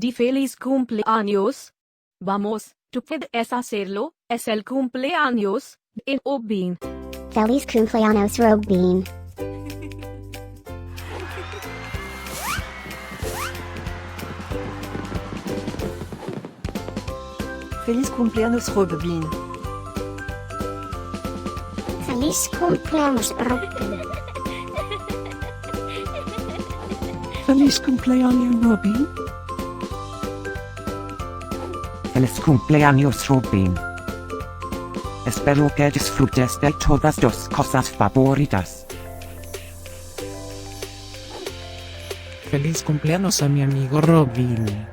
di feliz cumpleaños. Vamos, tú puedes hacerlo, es el cumpleaños de Robbyn. Feliz Cumpleaños Robbyn. Feliz Cumpleaños Robbyn. Feliz Cumpleaños Robbyn. Feliz Cumpleaños Robbyn. Feliz Cumpleaños Robbyn. Espero que disfrutes de todas tus cosas favoritas. Feliz cumpleaños a mi amigo Robbyn.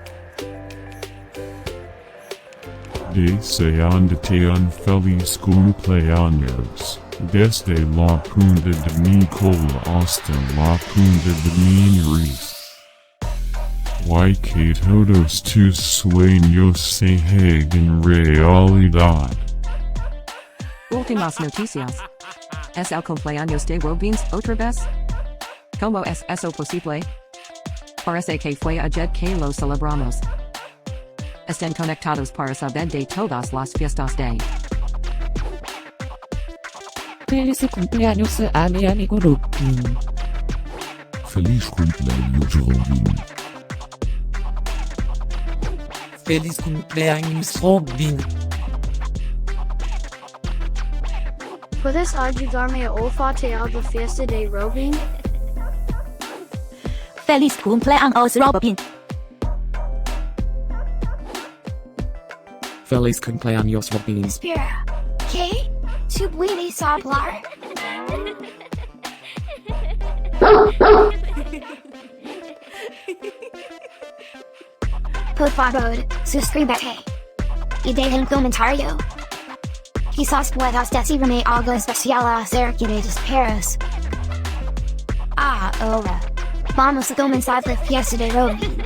Deseándote un feliz cumpleaños, desde la punta de mi cola hasta la punta de mi nariz. Que todos tus sueños se hagan realidad. Últimas noticias. Es el cumpleaños de Robbyn Otras. ¿Cómo es eso posible? Parece que fue ayer que lo celebramos. Estén conectados para saber de todas las fiestas de. Feliz cumpleaños a mi amigo Robbyn. Feliz cumpleaños Robbyn. Feliz cumpleaños Robbyn. ¿Puedes ayudarme a olfatear la fiesta de Robbyn? Feliz cumpleaños Robbyn. Feliz cumpleaños Robbyn. Espera, ¿qué? ¿Tú puedes hablar? Por favor, suscríbete. Y deja un comentario. Quizás puedas decirme algo especial acerca de tus perros. Ahora, vamos a comenzar la fiesta de Robbyn.